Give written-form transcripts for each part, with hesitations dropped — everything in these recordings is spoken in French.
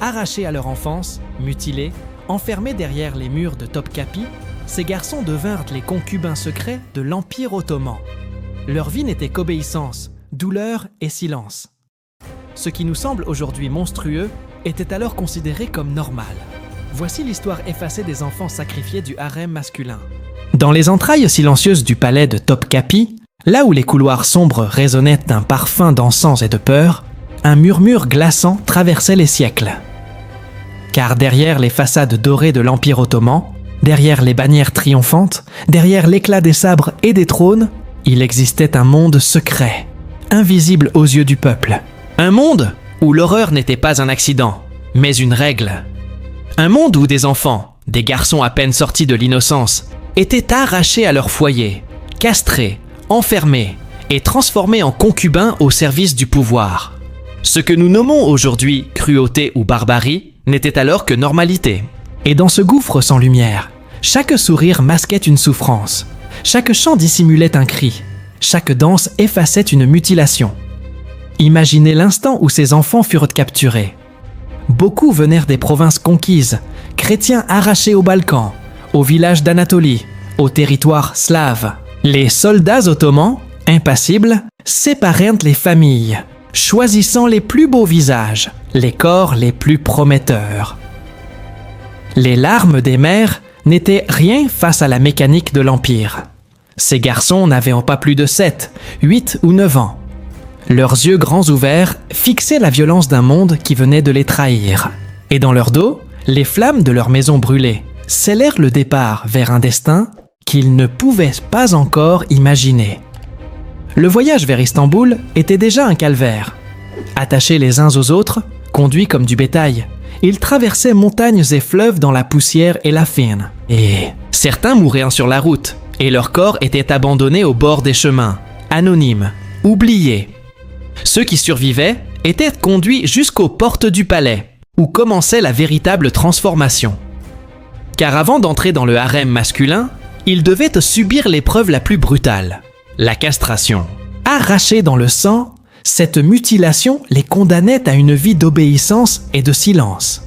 Arrachés à leur enfance, mutilés, enfermés derrière les murs de Topkapi, ces garçons devinrent les concubins secrets de l'Empire ottoman. Leur vie n'était qu'obéissance, douleur et silence. Ce qui nous semble aujourd'hui monstrueux était alors considéré comme normal. Voici l'histoire effacée des enfants sacrifiés du harem masculin. Dans les entrailles silencieuses du palais de Topkapi, là où les couloirs sombres résonnaient d'un parfum d'encens et de peur, un murmure glaçant traversait les siècles. Car derrière les façades dorées de l'Empire ottoman, derrière les bannières triomphantes, derrière l'éclat des sabres et des trônes, il existait un monde secret, invisible aux yeux du peuple. Un monde où l'horreur n'était pas un accident, mais une règle. Un monde où des enfants, des garçons à peine sortis de l'innocence, étaient arrachés à leur foyer, castrés, enfermés et transformés en concubins au service du pouvoir. Ce que nous nommons aujourd'hui cruauté ou barbarie n'était alors que normalité. Et dans ce gouffre sans lumière, chaque sourire masquait une souffrance, chaque chant dissimulait un cri, chaque danse effaçait une mutilation. Imaginez l'instant où ces enfants furent capturés. Beaucoup venèrent des provinces conquises, chrétiens arrachés aux Balkans, aux villages d'Anatolie, aux territoires slaves. Les soldats ottomans, impassibles, séparèrent les familles, choisissant les plus beaux visages, les corps les plus prometteurs. Les larmes des mères n'étaient rien face à la mécanique de l'Empire. Ces garçons n'avaient pas plus de 7, 8 ou 9 ans. Leurs yeux grands ouverts fixaient la violence d'un monde qui venait de les trahir. Et dans leur dos, les flammes de leur maison brûlée scellèrent le départ vers un destin qu'ils ne pouvaient pas encore imaginer. Le voyage vers Istanbul était déjà un calvaire. Attachés les uns aux autres, conduits comme du bétail, ils traversaient montagnes et fleuves dans la poussière et la fine. Et certains mouraient sur la route, et leurs corps étaient abandonnés au bord des chemins, anonymes, oubliés. Ceux qui survivaient étaient conduits jusqu'aux portes du palais, où commençait la véritable transformation. Car avant d'entrer dans le harem masculin, ils devaient subir l'épreuve la plus brutale, la castration. Arrachés dans le sang, cette mutilation les condamnait à une vie d'obéissance et de silence.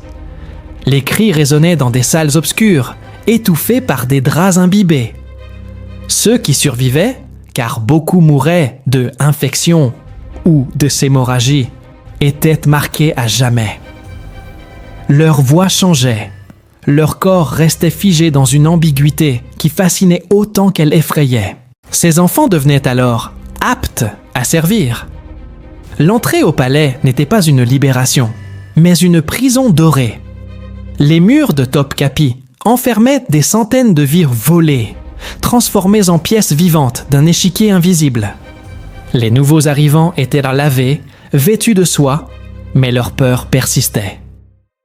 Les cris résonnaient dans des salles obscures, étouffés par des draps imbibés. Ceux qui survivaient, car beaucoup mouraient de infections ou de hémorragie, étaient marqués à jamais. Leur voix changeait, leur corps restait figé dans une ambiguïté qui fascinait autant qu'elle effrayait. Ces enfants devenaient alors aptes à servir. L'entrée au palais n'était pas une libération, mais une prison dorée. Les murs de Topkapi enfermaient des centaines de vies volées, transformées en pièces vivantes d'un échiquier invisible. Les nouveaux arrivants étaient lavés, vêtus de soie, mais leur peur persistait.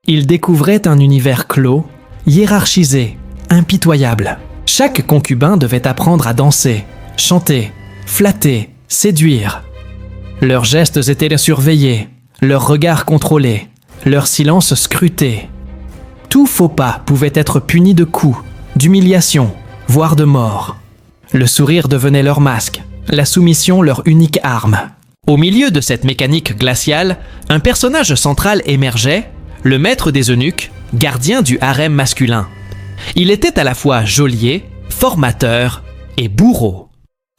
Ils découvraient un univers clos, hiérarchisé, impitoyable. Chaque concubin devait apprendre à danser, chanter, flatter, séduire. Leurs gestes étaient surveillés, leurs regards contrôlés, leur silence scruté. Tout faux pas pouvait être puni de coups, d'humiliation, voire de mort. Le sourire devenait leur masque, la soumission leur unique arme. Au milieu de cette mécanique glaciale, un personnage central émergeait, le maître des eunuques, gardien du harem masculin. Il était à la fois geôlier, formateur et bourreau.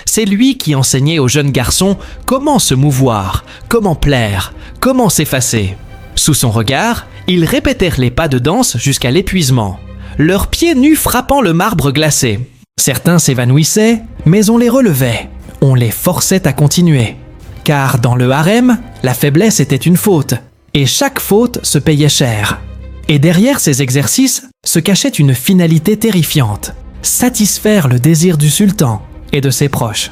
C'est lui qui enseignait aux jeunes garçons comment se mouvoir, comment plaire, comment s'effacer. Sous son regard, ils répétèrent les pas de danse jusqu'à l'épuisement, leurs pieds nus frappant le marbre glacé. Certains s'évanouissaient, mais on les relevait, on les forçait à continuer. Car dans le harem, la faiblesse était une faute, et chaque faute se payait cher. Et derrière ces exercices se cachait une finalité terrifiante, satisfaire le désir du sultan et de ses proches.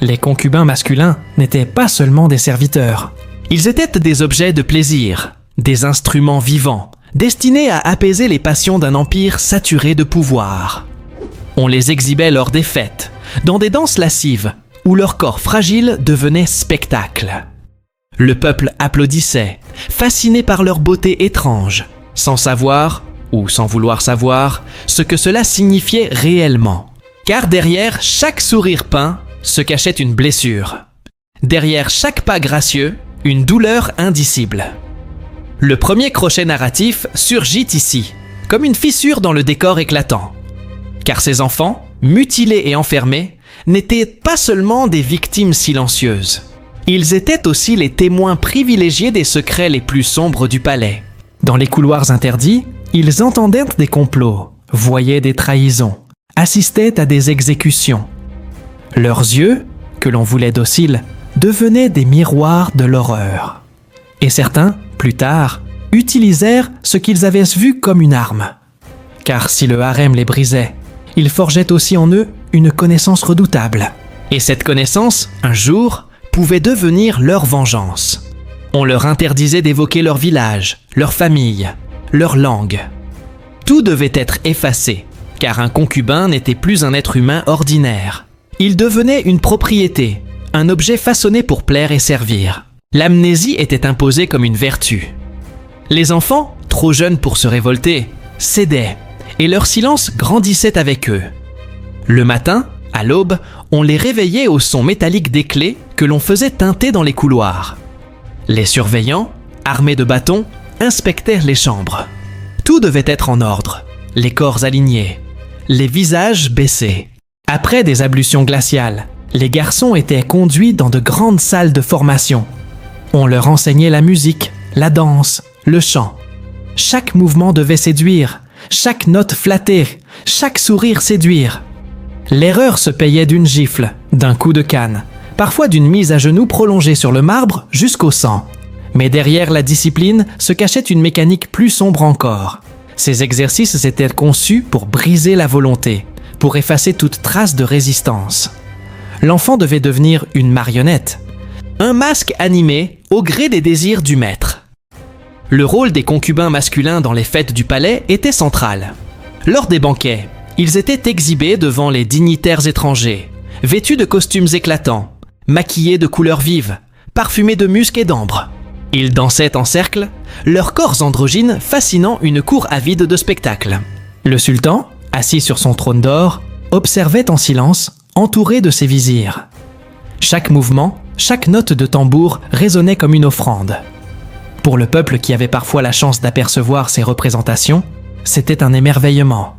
Les concubins masculins n'étaient pas seulement des serviteurs. Ils étaient des objets de plaisir, des instruments vivants, destinés à apaiser les passions d'un empire saturé de pouvoir. On les exhibait lors des fêtes, dans des danses lascives, où leur corps fragile devenait spectacle. Le peuple applaudissait, fasciné par leur beauté étrange, sans savoir, ou sans vouloir savoir, ce que cela signifiait réellement. Car derrière chaque sourire peint se cachait une blessure. Derrière chaque pas gracieux, une douleur indicible. Le premier crochet narratif surgit ici, comme une fissure dans le décor éclatant. Car ces enfants, mutilés et enfermés, n'étaient pas seulement des victimes silencieuses. Ils étaient aussi les témoins privilégiés des secrets les plus sombres du palais. Dans les couloirs interdits, ils entendaient des complots, voyaient des trahisons, assistaient à des exécutions. Leurs yeux, que l'on voulait dociles, devenaient des miroirs de l'horreur. Et certains, plus tard, utilisèrent ce qu'ils avaient vu comme une arme. Car si le harem les brisait, il forgeait aussi en eux une connaissance redoutable. Et cette connaissance, un jour, pouvait devenir leur vengeance. On leur interdisait d'évoquer leur village, leur famille, leur langue. Tout devait être effacé, car un concubin n'était plus un être humain ordinaire. Il devenait une propriété, un objet façonné pour plaire et servir. L'amnésie était imposée comme une vertu. Les enfants, trop jeunes pour se révolter, cédaient, et leur silence grandissait avec eux. Le matin, à l'aube, on les réveillait au son métallique des clés que l'on faisait tinter dans les couloirs. Les surveillants, armés de bâtons, inspectèrent les chambres. Tout devait être en ordre, les corps alignés, les visages baissés. Après des ablutions glaciales, les garçons étaient conduits dans de grandes salles de formation. On leur enseignait la musique, la danse, le chant. Chaque mouvement devait séduire, chaque note flatter, chaque sourire séduire. L'erreur se payait d'une gifle, d'un coup de canne, parfois d'une mise à genoux prolongée sur le marbre jusqu'au sang. Mais derrière la discipline se cachait une mécanique plus sombre encore. Ces exercices étaient conçus pour briser la volonté, pour effacer toute trace de résistance. L'enfant devait devenir une marionnette, un masque animé au gré des désirs du maître. Le rôle des concubins masculins dans les fêtes du palais était central. Lors des banquets, ils étaient exhibés devant les dignitaires étrangers, vêtus de costumes éclatants, maquillés de couleurs vives, parfumés de musc et d'ambre. Ils dansaient en cercle, leurs corps androgynes fascinant une cour avide de spectacles. Le sultan, assis sur son trône d'or, observait en silence, entouré de ses vizirs. Chaque mouvement, chaque note de tambour résonnait comme une offrande. Pour le peuple qui avait parfois la chance d'apercevoir ces représentations, c'était un émerveillement.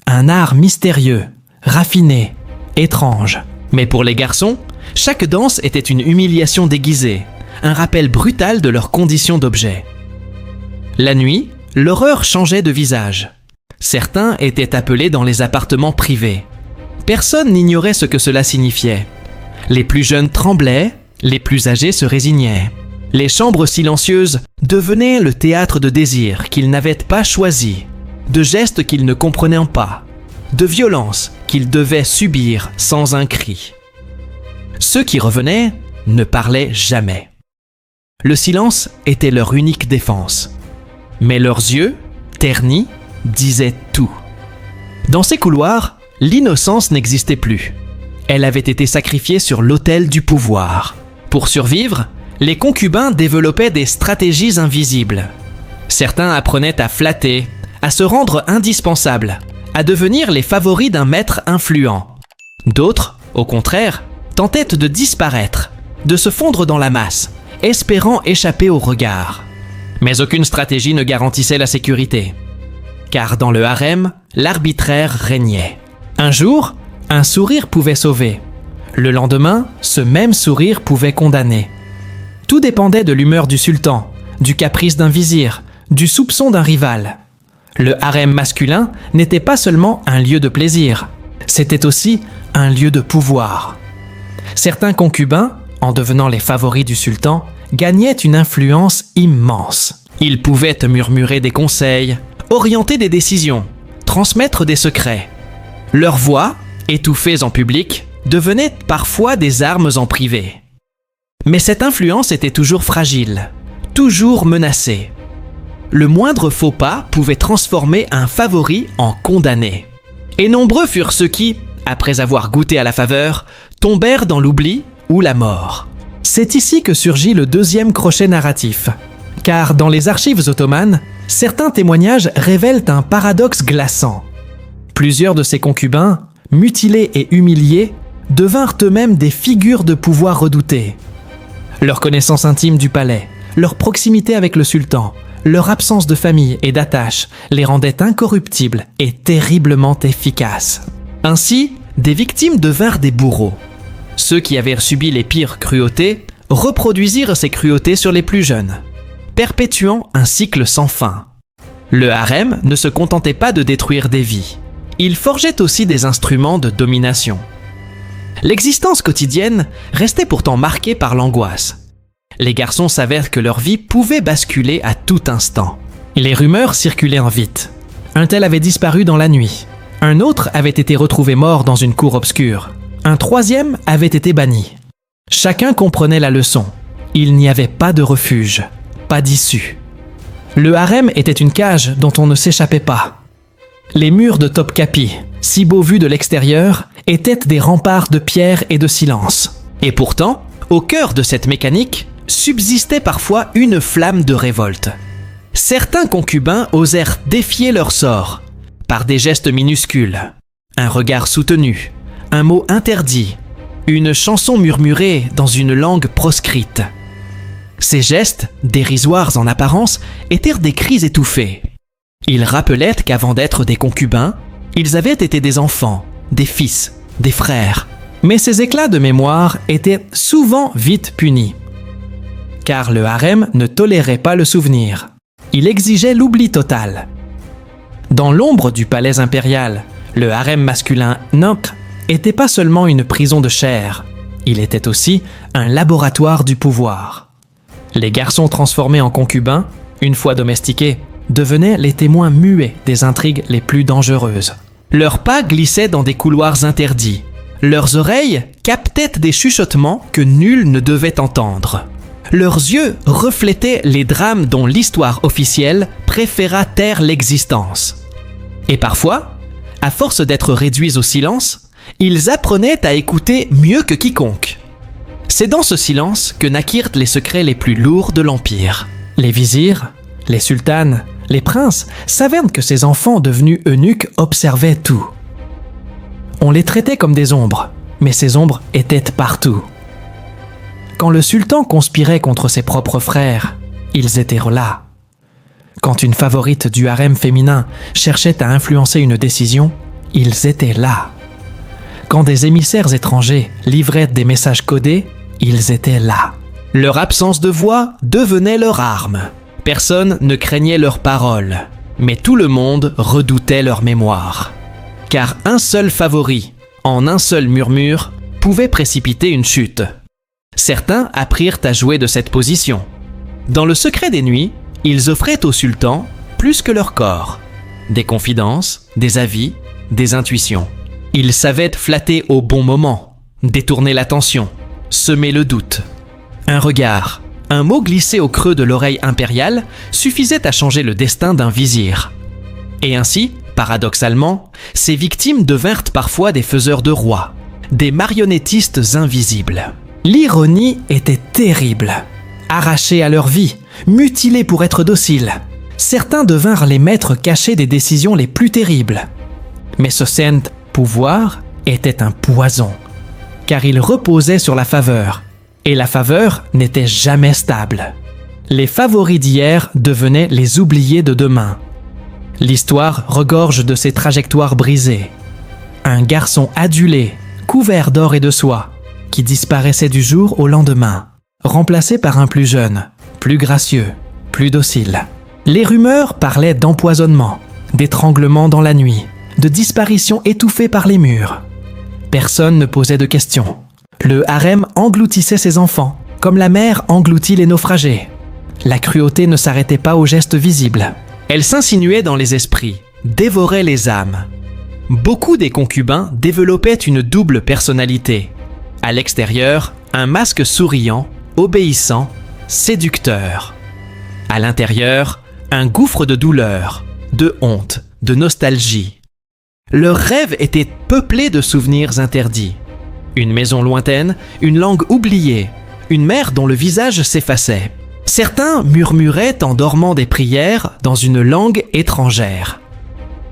Un art mystérieux, raffiné, étrange. Mais pour les garçons, chaque danse était une humiliation déguisée, un rappel brutal de leur condition d'objet. La nuit, l'horreur changeait de visage. Certains étaient appelés dans les appartements privés. Personne n'ignorait ce que cela signifiait. Les plus jeunes tremblaient, les plus âgés se résignaient. Les chambres silencieuses devenaient le théâtre de désirs qu'ils n'avaient pas choisis, de gestes qu'ils ne comprenaient pas, de violences qu'ils devaient subir sans un cri. Ceux qui revenaient ne parlaient jamais. Le silence était leur unique défense. Mais leurs yeux, ternis, disaient tout. Dans ces couloirs, l'innocence n'existait plus. Elle avait été sacrifiée sur l'autel du pouvoir. Pour survivre, les concubins développaient des stratégies invisibles. Certains apprenaient à flatter, à se rendre indispensables, à devenir les favoris d'un maître influent. D'autres, au contraire, tentaient de disparaître, de se fondre dans la masse, espérant échapper au regard. Mais aucune stratégie ne garantissait la sécurité. Car dans le harem, l'arbitraire régnait. Un jour, un sourire pouvait sauver. Le lendemain, ce même sourire pouvait condamner. Tout dépendait de l'humeur du sultan, du caprice d'un vizir, du soupçon d'un rival. Le harem masculin n'était pas seulement un lieu de plaisir, c'était aussi un lieu de pouvoir. Certains concubins, en devenant les favoris du sultan, gagnaient une influence immense. Ils pouvaient te murmurer des conseils, orienter des décisions, transmettre des secrets. Leurs voix, étouffées en public, devenaient parfois des armes en privé. Mais cette influence était toujours fragile, toujours menacée. Le moindre faux pas pouvait transformer un favori en condamné. Et nombreux furent ceux qui, après avoir goûté à la faveur, tombèrent dans l'oubli ou la mort. C'est ici que surgit le deuxième crochet narratif. Car dans les archives ottomanes, certains témoignages révèlent un paradoxe glaçant. Plusieurs de ces concubins, mutilés et humiliés, devinrent eux-mêmes des figures de pouvoir redoutées. Leur connaissance intime du palais, leur proximité avec le sultan, Leur absence de famille et d'attache les rendait incorruptibles et terriblement efficaces. Ainsi, des victimes devinrent des bourreaux. Ceux qui avaient subi les pires cruautés reproduisirent ces cruautés sur les plus jeunes, perpétuant un cycle sans fin. Le harem ne se contentait pas de détruire des vies. Il forgeait aussi des instruments de domination. L'existence quotidienne restait pourtant marquée par l'angoisse. Les garçons savaient que leur vie pouvait basculer à tout instant. Les rumeurs circulaient en vite. Un tel avait disparu dans la nuit. Un autre avait été retrouvé mort dans une cour obscure. Un troisième avait été banni. Chacun comprenait la leçon. Il n'y avait pas de refuge, pas d'issue. Le harem était une cage dont on ne s'échappait pas. Les murs de Topkapi, si beaux vus de l'extérieur, étaient des remparts de pierre et de silence. Et pourtant, au cœur de cette mécanique, subsistait parfois une flamme de révolte. Certains concubins osèrent défier leur sort, par des gestes minuscules, un regard soutenu, un mot interdit, une chanson murmurée dans une langue proscrite. Ces gestes, dérisoires en apparence, étaient des cris étouffés. Ils rappelaient qu'avant d'être des concubins, ils avaient été des enfants, des fils, des frères. Mais ces éclats de mémoire étaient souvent vite punis. Car le harem ne tolérait pas le souvenir. Il exigeait l'oubli total. Dans l'ombre du palais impérial, le harem masculin Nokh était pas seulement une prison de chair, il était aussi un laboratoire du pouvoir. Les garçons transformés en concubins, une fois domestiqués, devenaient les témoins muets des intrigues les plus dangereuses. Leurs pas glissaient dans des couloirs interdits. Leurs oreilles captaient des chuchotements que nul ne devait entendre. Leurs yeux reflétaient les drames dont l'histoire officielle préféra taire l'existence. Et parfois, à force d'être réduits au silence, ils apprenaient à écouter mieux que quiconque. C'est dans ce silence que naquirent les secrets les plus lourds de l'Empire. Les vizirs, les sultanes, les princes savaient que ces enfants devenus eunuques observaient tout. On les traitait comme des ombres, mais ces ombres étaient partout. Quand le sultan conspirait contre ses propres frères, ils étaient là. Quand une favorite du harem féminin cherchait à influencer une décision, ils étaient là. Quand des émissaires étrangers livraient des messages codés, ils étaient là. Leur absence de voix devenait leur arme. Personne ne craignait leurs paroles, mais tout le monde redoutait leur mémoire. Car un seul favori, en un seul murmure, pouvait précipiter une chute. Certains apprirent à jouer de cette position. Dans le secret des nuits, ils offraient au sultan plus que leur corps. Des confidences, des avis, des intuitions. Ils savaient flatter au bon moment, détourner l'attention, semer le doute. Un regard, un mot glissé au creux de l'oreille impériale suffisait à changer le destin d'un vizir. Et ainsi, paradoxalement, ces victimes devinrent parfois des faiseurs de rois, des marionnettistes invisibles. L'ironie était terrible. Arrachés à leur vie, mutilés pour être dociles, certains devinrent les maîtres cachés des décisions les plus terribles. Mais ce saint pouvoir était un poison, car il reposait sur la faveur, et la faveur n'était jamais stable. Les favoris d'hier devenaient les oubliés de demain. L'histoire regorge de ces trajectoires brisées. Un garçon adulé, couvert d'or et de soie, qui disparaissait du jour au lendemain, remplacé par un plus jeune, plus gracieux, plus docile. Les rumeurs parlaient d'empoisonnement, d'étranglement dans la nuit, de disparition étouffée par les murs. Personne ne posait de questions. Le harem engloutissait ses enfants, comme la mer engloutit les naufragés. La cruauté ne s'arrêtait pas aux gestes visibles. Elle s'insinuait dans les esprits, dévorait les âmes. Beaucoup des concubins développaient une double personnalité. À l'extérieur, un masque souriant, obéissant, séducteur. À l'intérieur, un gouffre de douleur, de honte, de nostalgie. Leurs rêves étaient peuplés de souvenirs interdits. Une maison lointaine, une langue oubliée, une mère dont le visage s'effaçait. Certains murmuraient en dormant des prières dans une langue étrangère.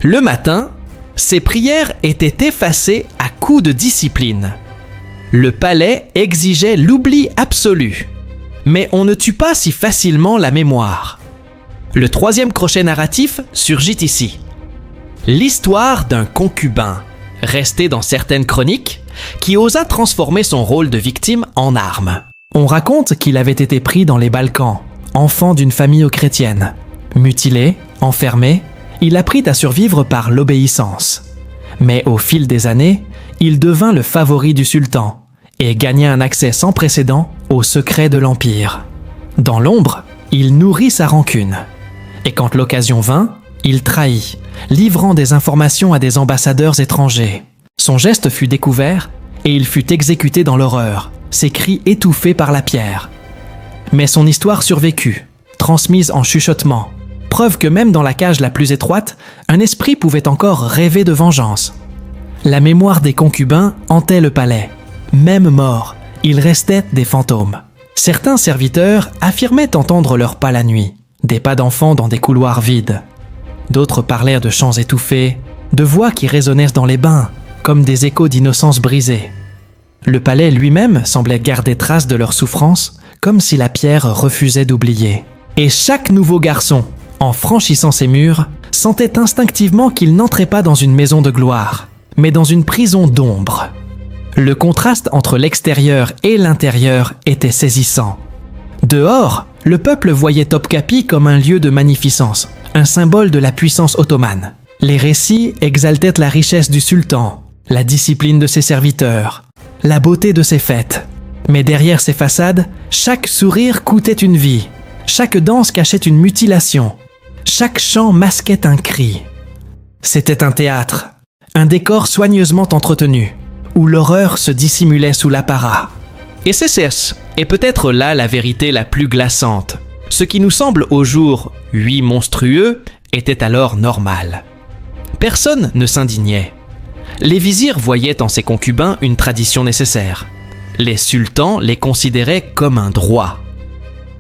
Le matin, ces prières étaient effacées à coups de discipline. Le palais exigeait l'oubli absolu. Mais on ne tue pas si facilement la mémoire. Le troisième crochet narratif surgit ici. L'histoire d'un concubin, resté dans certaines chroniques, qui osa transformer son rôle de victime en arme. On raconte qu'il avait été pris dans les Balkans, enfant d'une famille chrétienne. Mutilé, enfermé, il apprit à survivre par l'obéissance. Mais au fil des années, il devint le favori du sultan et gagna un accès sans précédent aux secrets de l'Empire. Dans l'ombre, il nourrit sa rancune. Et quand l'occasion vint, il trahit, livrant des informations à des ambassadeurs étrangers. Son geste fut découvert et il fut exécuté dans l'horreur, ses cris étouffés par la pierre. Mais son histoire survécut, transmise en chuchotement, preuve que même dans la cage la plus étroite, un esprit pouvait encore rêver de vengeance. La mémoire des concubins hantait le palais. Même morts, ils restaient des fantômes. Certains serviteurs affirmaient entendre leurs pas la nuit, des pas d'enfants dans des couloirs vides. D'autres parlèrent de chants étouffés, de voix qui résonnaient dans les bains, comme des échos d'innocence brisée. Le palais lui-même semblait garder trace de leur souffrance, comme si la pierre refusait d'oublier. Et chaque nouveau garçon, en franchissant ses murs, sentait instinctivement qu'il n'entrait pas dans une maison de gloire, mais dans une prison d'ombre. Le contraste entre l'extérieur et l'intérieur était saisissant. Dehors, le peuple voyait Topkapi comme un lieu de magnificence, un symbole de la puissance ottomane. Les récits exaltaient la richesse du sultan, la discipline de ses serviteurs, la beauté de ses fêtes. Mais derrière ces façades, chaque sourire coûtait une vie, chaque danse cachait une mutilation, chaque chant masquait un cri. C'était un théâtre, un décor soigneusement entretenu, où l'horreur se dissimulait sous l'apparat. Et c'est peut-être là la vérité la plus glaçante. Ce qui nous semble au jour, monstrueux, était alors normal. Personne ne s'indignait. Les vizirs voyaient en ces concubins une tradition nécessaire. Les sultans les considéraient comme un droit.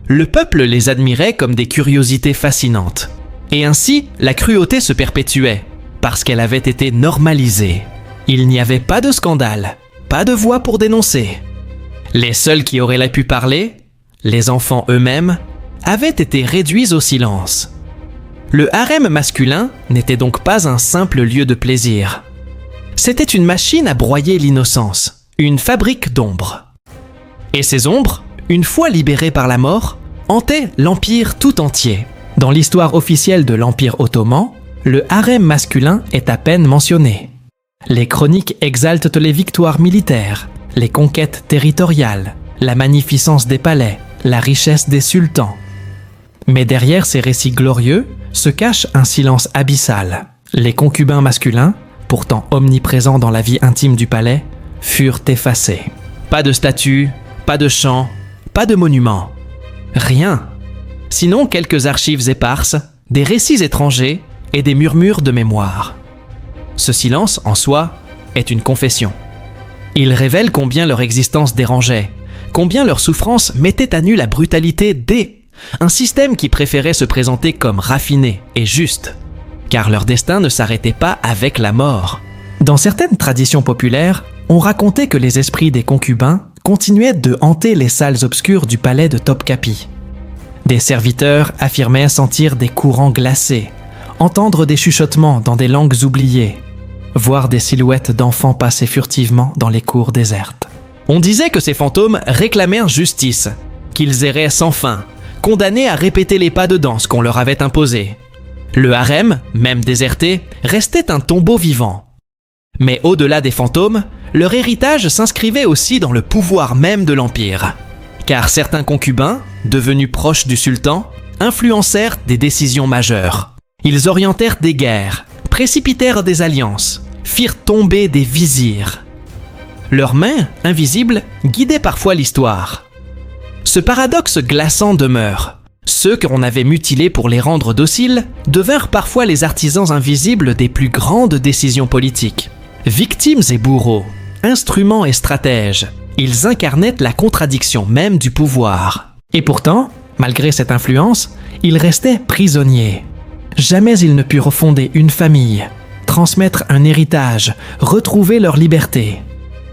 Le peuple les admirait comme des curiosités fascinantes. Et ainsi, la cruauté se perpétuait, parce qu'elle avait été normalisée. Il n'y avait pas de scandale, pas de voix pour dénoncer. Les seuls qui auraient pu parler, les enfants eux-mêmes, avaient été réduits au silence. Le harem masculin n'était donc pas un simple lieu de plaisir. C'était une machine à broyer l'innocence, une fabrique d'ombres. Et ces ombres, une fois libérées par la mort, hantaient l'Empire tout entier. Dans l'histoire officielle de l'Empire ottoman, le harem masculin est à peine mentionné. Les chroniques exaltent les victoires militaires, les conquêtes territoriales, la magnificence des palais, la richesse des sultans. Mais derrière ces récits glorieux se cache un silence abyssal. Les concubins masculins, pourtant omniprésents dans la vie intime du palais, furent effacés. Pas de statues, pas de chants, pas de monuments. Rien. Sinon quelques archives éparses, des récits étrangers et des murmures de mémoire. Ce silence, en soi, est une confession. Il révèle combien leur existence dérangeait, combien leur souffrance mettait à nu la brutalité un système qui préférait se présenter comme raffiné et juste, car leur destin ne s'arrêtait pas avec la mort. Dans certaines traditions populaires, on racontait que les esprits des concubins continuaient de hanter les salles obscures du palais de Topkapi. Des serviteurs affirmaient sentir des courants glacés, entendre des chuchotements dans des langues oubliées, voir des silhouettes d'enfants passer furtivement dans les cours désertes. On disait que ces fantômes réclamèrent justice, qu'ils erraient sans fin, condamnés à répéter les pas de danse qu'on leur avait imposés. Le harem, même déserté, restait un tombeau vivant. Mais au-delà des fantômes, leur héritage s'inscrivait aussi dans le pouvoir même de l'Empire. Car certains concubins, devenus proches du sultan, influencèrent des décisions majeures. Ils orientèrent des guerres, précipitèrent des alliances, firent tomber des vizirs. Leurs mains, invisibles, guidaient parfois l'histoire. Ce paradoxe glaçant demeure. Ceux qu'on avait mutilés pour les rendre dociles devinrent parfois les artisans invisibles des plus grandes décisions politiques. Victimes et bourreaux, instruments et stratèges, ils incarnaient la contradiction même du pouvoir. Et pourtant, malgré cette influence, ils restaient prisonniers. Jamais ils ne purent fonder une famille, transmettre un héritage, retrouver leur liberté.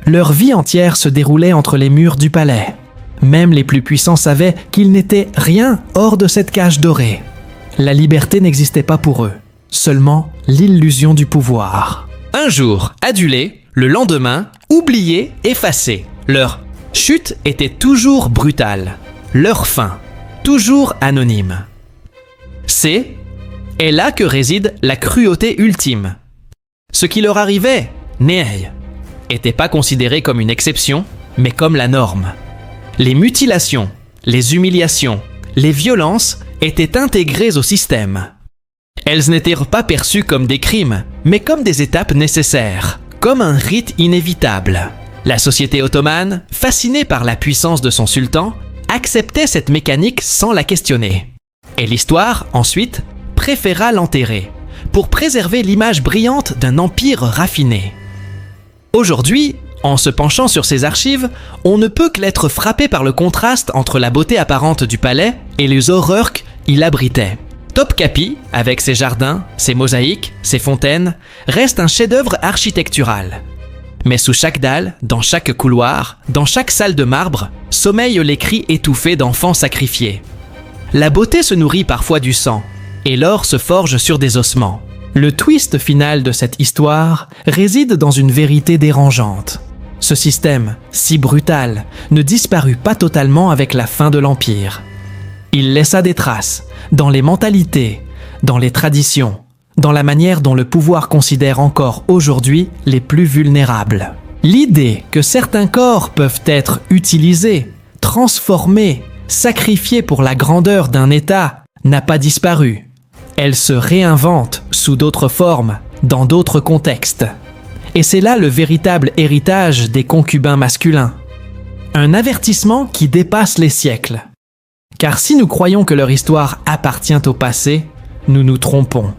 Leur vie entière se déroulait entre les murs du palais. Même les plus puissants savaient qu'ils n'étaient rien hors de cette cage dorée. La liberté n'existait pas pour eux, seulement l'illusion du pouvoir. Un jour, adulés, le lendemain, oubliés, effacés. Leur chute était toujours brutale, leur fin, toujours anonyme. Est là que réside la cruauté ultime. Ce qui leur arrivait, n'était pas considéré comme une exception, mais comme la norme. Les mutilations, les humiliations, les violences étaient intégrées au système. Elles n'étaient pas perçues comme des crimes, mais comme des étapes nécessaires, comme un rite inévitable. La société ottomane, fascinée par la puissance de son sultan, acceptait cette mécanique sans la questionner. Et l'histoire, ensuite, préféra l'enterrer, pour préserver l'image brillante d'un empire raffiné. Aujourd'hui, en se penchant sur ces archives, on ne peut qu'être frappé par le contraste entre la beauté apparente du palais et les horreurs qu'il abritait. Topkapi, avec ses jardins, ses mosaïques, ses fontaines, reste un chef-d'œuvre architectural. Mais sous chaque dalle, dans chaque couloir, dans chaque salle de marbre, sommeillent les cris étouffés d'enfants sacrifiés. La beauté se nourrit parfois du sang, et l'or se forge sur des ossements. Le twist final de cette histoire réside dans une vérité dérangeante. Ce système, si brutal, ne disparut pas totalement avec la fin de l'Empire. Il laissa des traces dans les mentalités, dans les traditions, dans la manière dont le pouvoir considère encore aujourd'hui les plus vulnérables. L'idée que certains corps peuvent être utilisés, transformés, sacrifiés pour la grandeur d'un État n'a pas disparu. Elle se réinvente sous d'autres formes, dans d'autres contextes. Et c'est là le véritable héritage des concubins masculins. Un avertissement qui dépasse les siècles. Car si nous croyons que leur histoire appartient au passé, nous nous trompons.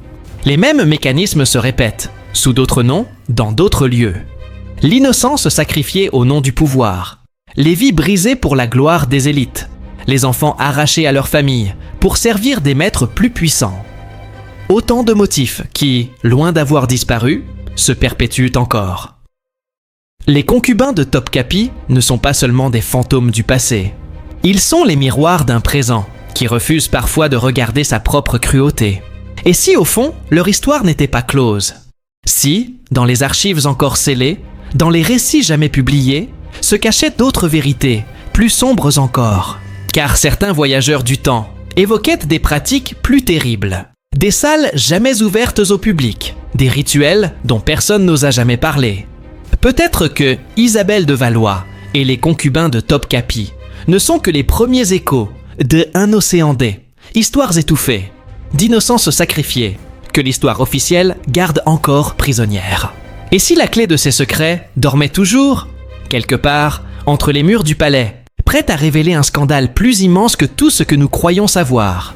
Les mêmes mécanismes se répètent, sous d'autres noms, dans d'autres lieux. L'innocence sacrifiée au nom du pouvoir. Les vies brisées pour la gloire des élites. Les enfants arrachés à leur famille pour servir des maîtres plus puissants. Autant de motifs qui, loin d'avoir disparu, se perpétuent encore. Les concubins de Topkapi ne sont pas seulement des fantômes du passé. Ils sont les miroirs d'un présent qui refuse parfois de regarder sa propre cruauté. Et si au fond, leur histoire n'était pas close? Si, dans les archives encore scellées, dans les récits jamais publiés, se cachaient d'autres vérités, plus sombres encore? Car certains voyageurs du temps évoquaient des pratiques plus terribles. Des salles jamais ouvertes au public, des rituels dont personne n'osa jamais parler. Peut-être que Isabelle de Valois et les concubins de Topkapi ne sont que les premiers échos de Un océan d'Ai, histoires étouffées, d'innocences sacrifiées, que l'histoire officielle garde encore prisonnières. Et si la clé de ces secrets dormait toujours, quelque part, entre les murs du palais, prête à révéler un scandale plus immense que tout ce que nous croyons savoir?